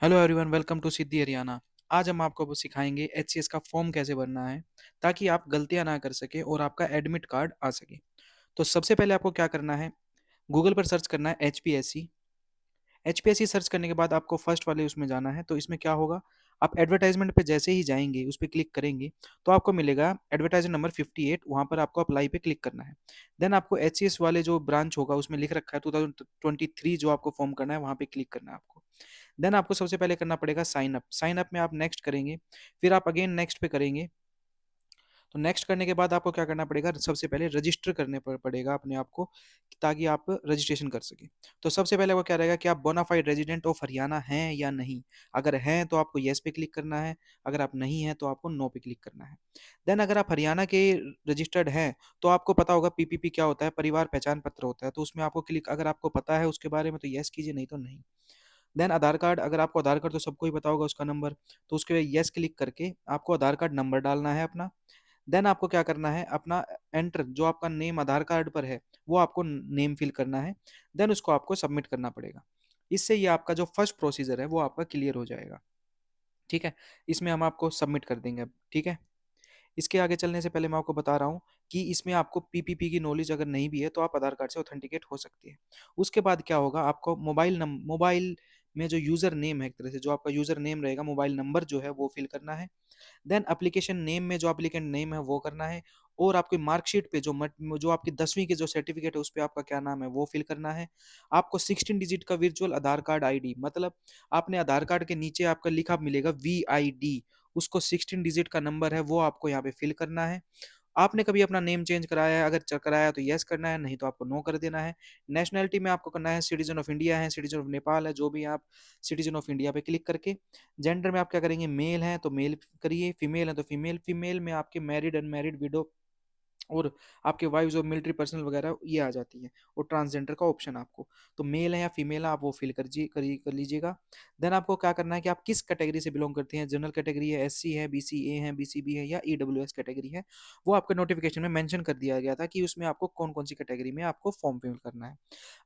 Hello everyone, welcome to सिद्धि हरियाणा। आज हम आपको वो सिखाएंगे एचसीएस का फॉर्म कैसे भरना है ताकि आप गलतियां ना कर सके और आपका एडमिट कार्ड आ सके। तो सबसे पहले आपको क्या करना है, गूगल पर सर्च करना है एचपीएससी। एचपीएससी सर्च करने के बाद आपको फर्स्ट वाले उसमें जाना है। तो इसमें क्या होगा, आप एडवर्टाइजमेंट पे जैसे ही जाएंगे, उस पर क्लिक करेंगे तो आपको मिलेगा एडवर्टाइजमेंट नंबर 58। वहां पर आपको अप्लाई पे क्लिक करना है। देन आपको एचसीएस वाले जो ब्रांच होगा उसमें लिख रखा है 2023 जो आपको फॉर्म करना है, वहां पे क्लिक करना है आपको। देन आपको सबसे पहले करना पड़ेगा साइन अप। साइन अप में आप नेक्स्ट करेंगे, फिर आप अगेन नेक्स्ट पे करेंगे। तो नेक्स्ट करने के बाद आपको क्या करना पड़ेगा, सबसे पहले रजिस्टर करने पड़ेगा अपने आप को, ताकि आप रजिस्ट्रेशन कर सके। तो सबसे पहले वो क्या रहेगा कि आप बोनाफाइड रेजिडेंट ऑफ हरियाणा हैं या नहीं। अगर हैं तो आपको येस पे क्लिक करना है, अगर आप नहीं हैं तो आपको नो पे क्लिक करना है। देन अगर आप हरियाणा के रजिस्टर्ड हैं तो आपको पता होगा पीपीपी क्या होता है, परिवार पहचान पत्र होता है। तो उसमें आपको क्लिक, अगर आपको पता है उसके बारे में तो येस कीजिए, नहीं तो नहीं। देन आधार कार्ड, अगर आपको आधार कार्ड तो सबको ही पता होगा उसका नंबर, तो उसके यस क्लिक करके आपको आधार कार्ड नंबर डालना है अपना। देन आपको क्या करना है, अपना एंटर जो आपका नेम आधार कार्ड पर है वो आपको नेम फिल करना है। देन उसको आपको सबमिट करना पड़ेगा। इससे ये आपका जो फर्स्ट प्रोसीजर है वो आपका क्लियर हो जाएगा। ठीक है, इसमें हम आपको सबमिट कर देंगे अब। ठीक है, इसके आगे चलने से पहले मैं आपको बता रहा हूँ कि इसमें आपको पीपीपी की नॉलेज अगर नहीं भी है तो आप आधार कार्ड से ऑथेंटिकेट हो सकती है। उसके बाद क्या होगा, आपको मोबाइल में जो यूजर नेम है, एक तरह से जो आपका यूजर नेम रहेगा, मोबाइल नंबर जो है वो फिल करना है। देन एप्लीकेशन नेम में जो एप्लीकेंट नेम है वो करना है। और आपकी मार्कशीट पे जो आपकी 10वीं के जो सर्टिफिकेट है उस पे आपका क्या नाम है वो फिल करना है। आपको 16 डिजिट का वर्चुअल आधार कार्ड आईडी, मतलब आपने आधार कार्ड के नीचे आपका लिखा मिलेगा वीआईडी, उसको 16 डिजिट का नंबर है वो आपको यहाँ पे फिल करना है। आपने कभी अपना नेम चेंज कराया है, अगर कराया तो यस करना है, नहीं तो आपको नो कर देना है। नेशनैलिटी में आपको करना है सिटीजन ऑफ इंडिया है, सिटीजन ऑफ नेपाल है, जो भी आप सिटीजन ऑफ इंडिया पे क्लिक करके। जेंडर में आप क्या करेंगे, मेल है तो मेल करिए, फीमेल है तो फीमेल। फीमेल में आपके मैरिड, अनमैरिड, विडो और आपके वाइफ्स और मिलिट्री पर्सनल वगैरह ये आ जाती है। और ट्रांसजेंडर का ऑप्शन आपको, तो मेल है या फीमेल है आप वो फिल कर लीजिएगा। देन आपको क्या करना है कि आप किस कैटेगरी से बिलोंग करते हैं, जनरल कैटेगरी है, एससी है, बीसीए है, बीसीबी है या ईडब्ल्यूएस कैटेगरी है। वो आपके नोटिफिकेशन में मेंशन कर दिया गया था कि उसमें आपको कौन कौन सी कैटेगरी में आपको फॉर्म फिल करना है।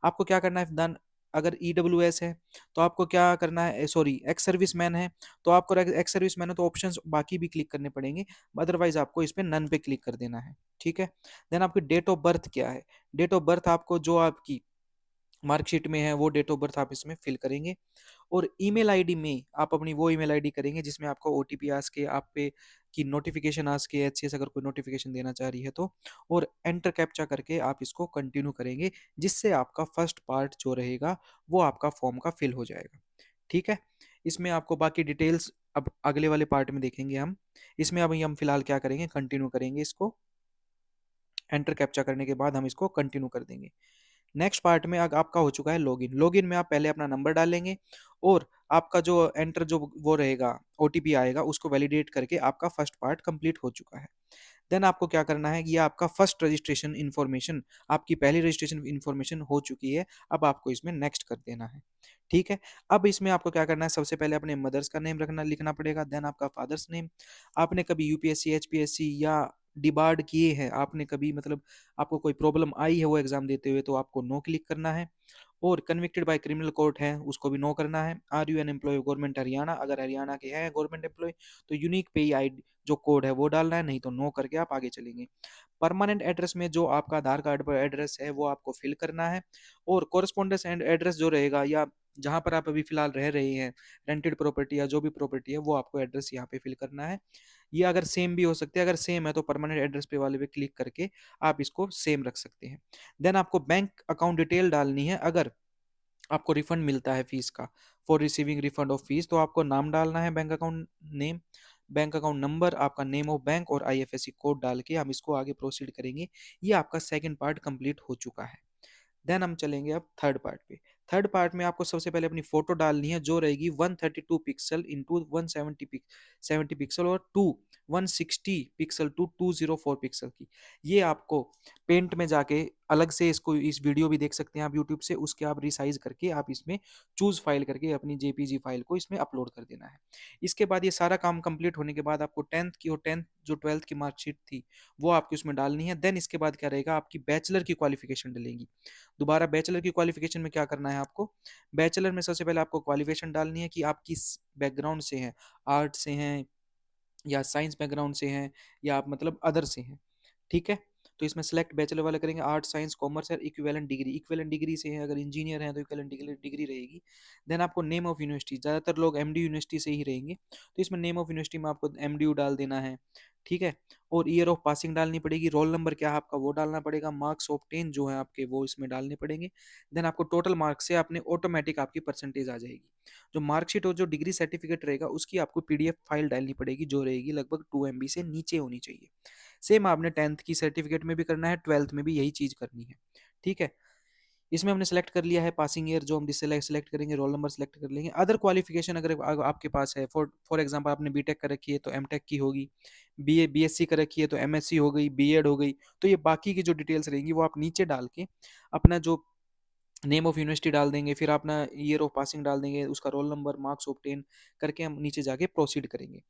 आपको क्या करना है देन, अगर ईडब्ल्यूएस है तो आपको क्या करना है, सॉरी एक्स सर्विस मैन है तो आपको, एक्स सर्विस मैन है तो ऑप्शंस बाकी भी क्लिक करने पड़ेंगे, अदरवाइज आपको इस पे नन पे क्लिक कर देना है। ठीक है, देन आपकी डेट ऑफ बर्थ क्या है। डेट ऑफ बर्थ आपको जो आपकी मार्कशीट में है वो डेट ऑफ बर्थ आप इसमें फिल करेंगे। और ईमेल आईडी में आप अपनी वो ईमेल आईडी करेंगे जिसमें आपको ओटीपी आ सके, आप पे की नोटिफिकेशन आ सके, एचसीएस अगर कोई नोटिफिकेशन देना चाह रही है तो। और एंटर कैप्चा करके आप इसको कंटिन्यू करेंगे, जिससे आपका फर्स्ट पार्ट जो रहेगा वो आपका फॉर्म का फिल हो जाएगा। ठीक है, इसमें आपको बाकी डिटेल्स अब अगले वाले पार्ट में देखेंगे हम। इसमें अभी हम फिलहाल क्या करेंगे, कंटिन्यू करेंगे इसको। एंटर कैप्चा करने के बाद हम इसको कंटिन्यू कर देंगे। नेक्स्ट पार्ट में आपका हो चुका है लॉगिन। लॉगिन में आप पहले अपना नंबर डालेंगे और आपका जो एंटर जो वो रहेगा, ओटीपी आएगा, उसको वैलिडेट करके आपका फर्स्ट पार्ट कंप्लीट हो चुका है। देन आपको क्या करना है, ये आपका फर्स्ट रजिस्ट्रेशन इन्फॉर्मेशन, आपकी पहली रजिस्ट्रेशन इन्फॉर्मेशन हो चुकी है। अब आपको इसमें नेक्स्ट कर देना है। ठीक है, अब इसमें आपको क्या करना है, सबसे पहले अपने मदर्स का नेम रखना लिखना पड़ेगा। देन आपका फादर्स नेम। आपने कभी यूपीएससी, एचपीएससी या डिबार्ड किए हैं, आपने कभी मतलब आपको कोई प्रॉब्लम आई है वो एग्जाम देते हुए, तो आपको नो क्लिक करना है। और कन्विक्टेड बाय क्रिमिनल कोर्ट है उसको भी नो करना है। Are you an employ government Haryana, अगर हरियाणा के हैं गवर्नमेंट एम्प्लॉय तो यूनिक पे आई जो कोड है वो डालना है, नहीं तो नो करके आप आगे चलेंगे। परमानेंट एड्रेस में जो आपका आधार कार्ड पर एड्रेस है वो आपको फिल करना है। और कोरस्पोंडेंस एंड एड्रेस जो रहेगा, या जहां पर आप अभी फिलहाल रह रहे हैं, रेंटेड प्रॉपर्टी या जो भी प्रॉपर्टी है वो आपको एड्रेस यहाँ पे फिल करना है। ये अगर सेम भी हो सकते हैं, अगर सेम है तो परमानेंट एड्रेस पे वाले पे क्लिक करके आप इसको सेम रख सकते हैं। देन आपको बैंक अकाउंट डिटेल डालनी है। अगर आपको रिफंड मिलता है फीस का, for receiving refund of fees, तो आपको नाम डालना है, bank account name, bank account number, आपका नेम ऑफ बैंक और आईएफएससी कोड डाल के हम इसको आगे प्रोसीड करेंगे। ये आपका सेकंड पार्ट कंप्लीट हो चुका है। देन हम चलेंगे अब थर्ड पार्ट पे। थर्ड पार्ट में आपको सबसे पहले अपनी फोटो डालनी है जो रहेगी 132 पिक्सल इंटू 170 पिक्सल और 160 पिक्सल टू 204 पिक्सल की। ये आपको पेंट में जाके अलग से इसको इस वीडियो भी देख सकते हैं आप यूट्यूब से, उसके आप रिसाइज करके आप इसमें चूज़ फाइल करके अपनी जेपीजी फाइल को इसमें अपलोड कर देना है। इसके बाद ये सारा काम कंप्लीट होने के बाद आपको 10th की और 10th जो 12th की मार्कशीट थी वो आपकी उसमें डालनी है। देन इसके बाद क्या रहेगा, आपकी बैचलर की क्वालिफिकेशन डलेगी। दोबारा बैचलर की क्वालिफिकेशन में क्या करना है आपको, बैचलर में सबसे पहले आपको क्वालिफिकेशन डालनी है कि आप किस बैकग्राउंड से हैं, आर्ट से हैं या साइंस बैकग्राउंड से हैं या आप मतलब अदर से हैं, ठीक है। तो इसमें सेलेक्ट बैचलर वाला करेंगे, आर्ट साइंस कॉमर्स और इक्विवेलेंट डिग्री, इक्विवेलेंट डिग्री से है, अगर इंजीनियर हैं तो इक्विवेलेंट डिग्री रहेगी। देन आपको नेम ऑफ यूनिवर्सिटी, ज़्यादातर लोग एमडी यूनिवर्सिटी से ही रहेंगे, तो इसमें नेम ऑफ यूनिवर्सिटी में आपको एमडीयू डाल देना है, ठीक है। और ईयर ऑफ पासिंग डालनी पड़ेगी, रोल नंबर क्या है आपका वो डालना पड़ेगा, मार्क्स ऑब्टेन जो है आपके वो इसमें डालने पड़ेंगे। देन आपको टोटल मार्क्स से आपने ऑटोमेटिक आपकी परसेंटेज आ जाएगी। जो मार्कशीट और जो डिग्री सर्टिफिकेट रहेगा उसकी आपको पीडीएफ फाइल डालनी पड़ेगी, जो रहेगी लगभग 2 MB से नीचे होनी चाहिए। सेम आपने 10th की सर्टिफिकेट में भी करना है, 12th में भी यही चीज़ करनी है, ठीक है। इसमें हमने सेलेक्ट कर लिया है पासिंग ईयर, जो हम सेलेक्ट करेंगे, रोल नंबर सेलेक्ट कर लेंगे। अदर क्वालिफिकेशन अगर आपके पास है, फॉर फॉर एग्जांपल आपने बीटेक कर रखी है तो एमटेक की होगी, बीए बीएससी कर रखी है तो एमएससी हो गई, बीएड हो गई, तो ये बाकी की जो डिटेल्स रहेंगी वो आप नीचे डाल के अपना जो नेम ऑफ यूनिवर्सिटी डाल देंगे, फिर अपना ईयर ऑफ पासिंग डाल देंगे, उसका रोल नंबर, मार्क्स ऑब्टेन करके हम नीचे जाके प्रोसीड करेंगे।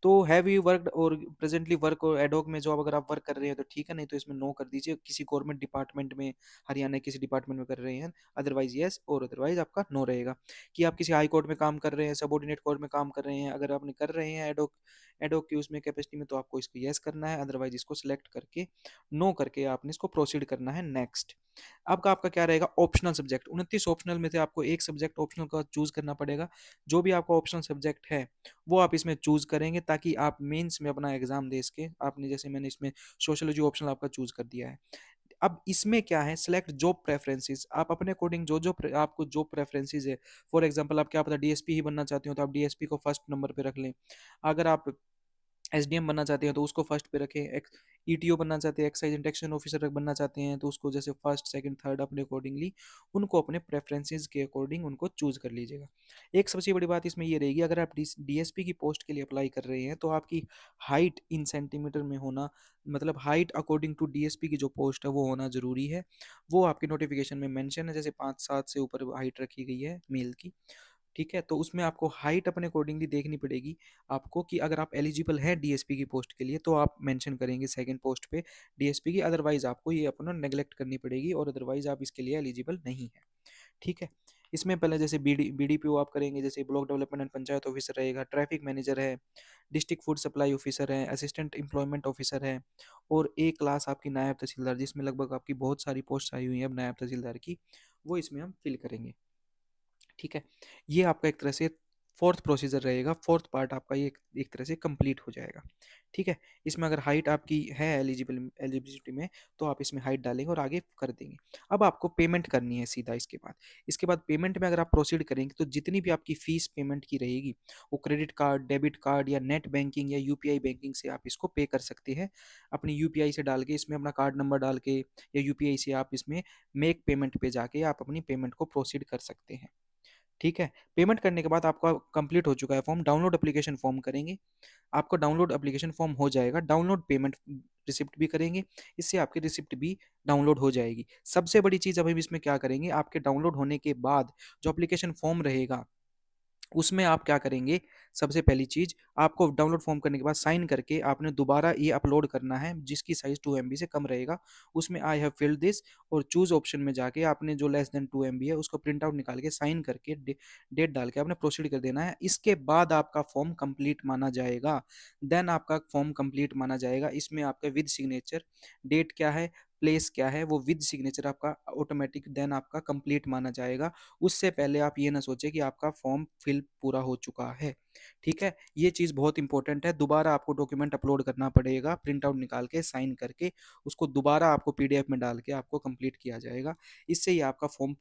तो हैव यू वर्कड और प्रेजेंटली वर्क और एडहॉक में जॉब अगर आप वर्क कर रहे हैं तो ठीक है, नहीं तो इसमें नो कर दीजिए। किसी गवर्नमेंट डिपार्टमेंट में, हरियाणा किसी डिपार्टमेंट में कर रहे हैं अदरवाइज यस, और अदरवाइज आपका नो रहेगा। कि आप किसी हाई कोर्ट में काम कर रहे हैं, सबऑर्डिनेट कोर्ट में काम कर रहे हैं, अगर आपने कर रहे हैं एडहॉक एडहॉक की उसमें कैपेसिटी में, तो आपको इसको यस करना है, अदरवाइज इसको सिलेक्ट करके नो करके आपने इसको प्रोसीड करना है नेक्स्ट। आपका आपका क्या रहेगा, ऑप्शनल सब्जेक्ट, 29 ऑप्शनल में से आपको एक सब्जेक्ट ऑप्शनल का चूज करना पड़ेगा। जो भी आपका ऑप्शनल सब्जेक्ट है वो आप इसमें चूज करेंगे, ताकि आप मेंस में अपना एग्जाम दे सके। आपने जैसे मैंने इसमें सोशियोलॉजी ऑप्शनल आपका चूज कर दिया है। अब इसमें क्या है, सिलेक्ट जॉब प्रेफरेंसेस, आप अपने अकॉर्डिंग आपको जॉब प्रेफरेंसेस है। फॉर एग्जांपल आप क्या पता डीएसपी ही बनना चाहते हो तो आप डीएसपी को फर्स्ट नंबर पे रख लें। अगर आप एसडीएम बनना चाहते हैं तो उसको फर्स्ट पे रखें। ईटीओ बनना चाहते हैं, एक्साइज इंस्पेक्शन ऑफिसर बनना चाहते हैं, तो उसको जैसे फर्स्ट सेकंड थर्ड अपने अकॉर्डिंगली उनको अपने प्रेफरेंसेस के अकॉर्डिंग उनको चूज कर लीजिएगा। एक सबसे बड़ी बात इसमें ये रहेगी, अगर आप डीएसपी की पोस्ट के लिए अप्लाई कर रहे हैं तो आपकी हाइट इन सेंटीमीटर में होना, मतलब हाइट अकॉर्डिंग टू डीएसपी की जो पोस्ट है वो होना जरूरी है। वो आपकी नोटिफिकेशन में मेंशन है, जैसे 5'7" से ऊपर हाइट रखी गई है मेल की, ठीक है। तो उसमें आपको हाइट अपने अकॉर्डिंगली देखनी पड़ेगी आपको, कि अगर आप एलिजिबल हैं डीएसपी की पोस्ट के लिए तो आप मेंशन करेंगे सेकंड पोस्ट पे डीएसपी की, अदरवाइज आपको ये अपना नेग्लेक्ट करनी पड़ेगी और अदरवाइज आप इसके लिए एलिजिबल नहीं है, ठीक है। इसमें पहले जैसे बीडीपीओ आप करेंगे, जैसे block development and panchayat officer रहेगा, ट्रैफिक मैनेजर है, डिस्ट्रिक्ट फूड सप्लाई ऑफिसर है, असिस्टेंट एम्प्लॉयमेंट ऑफिसर है, और एक क्लास आपकी नायब तहसीलदार, जिसमें लगभग आपकी बहुत सारी पोस्ट आई हुई है अब नायब तहसीलदार की, वो इसमें हम फिल करेंगे, ठीक है। ये आपका एक तरह से फोर्थ प्रोसीजर रहेगा, फोर्थ पार्ट आपका ये एक तरह से कंप्लीट हो जाएगा, ठीक है। इसमें अगर हाइट आपकी है एलिजिबिलिटी में तो आप इसमें हाइट डालेंगे और आगे कर देंगे। अब आपको पेमेंट करनी है सीधा इसके बाद पेमेंट में अगर आप प्रोसीड करेंगे तो जितनी भी आपकी फीस पेमेंट की रहेगी वो क्रेडिट कार्ड, डेबिट कार्ड या नेट बैंकिंग या यूपीआई बैंकिंग से आप इसको पे कर सकते हैं। अपनी यूपीआई से डाल के इसमें अपना कार्ड नंबर डाल के या यूपीआई से आप इसमें मेक पेमेंट पे जाके आप अपनी पेमेंट को प्रोसीड कर सकते हैं, ठीक है। पेमेंट करने के बाद आपका कंप्लीट हो चुका है फॉर्म, डाउनलोड एप्लीकेशन फॉर्म करेंगे। आपको डाउनलोड एप्लीकेशन फॉर्म हो जाएगा, डाउनलोड पेमेंट रिसिप्ट भी करेंगे, इससे आपकी रिसिप्ट भी डाउनलोड हो जाएगी। सबसे बड़ी चीज़ अब हम इसमें क्या करेंगे, आपके डाउनलोड होने के बाद जो एप्लीकेशन फॉर्म रहेगा उसमें आप क्या करेंगे, सबसे पहली चीज आपको डाउनलोड फॉर्म करने के बाद साइन करके आपने दोबारा ये अपलोड करना है, जिसकी साइज 2 MB से कम रहेगा। उसमें आई हैव फिल्ड दिस और चूज ऑप्शन में जाके आपने जो लेस देन 2 MB है उसको प्रिंट आउट निकाल के साइन करके डेट डाल के आपने प्रोसीड कर देना है। इसके बाद आपका फॉर्म कंप्लीट माना जाएगा। देन आपका फॉर्म कंप्लीट माना जाएगा। इसमें आपका विद सिग्नेचर, डेट क्या है, प्लेस क्या है, वो विद सिग्नेचर आपका ऑटोमेटिक देन आपका कंप्लीट माना जाएगा। उससे पहले आप ये ना सोचें कि आपका फॉर्म फिल पूरा हो चुका है, ठीक है। ये चीज़ बहुत इंपॉर्टेंट है। दोबारा आपको डॉक्यूमेंट अपलोड करना पड़ेगा, प्रिंट आउट निकाल के साइन करके उसको दोबारा आपको पीडीएफ में डाल के आपको कंप्लीट किया जाएगा। इससे ही आपका फॉर्म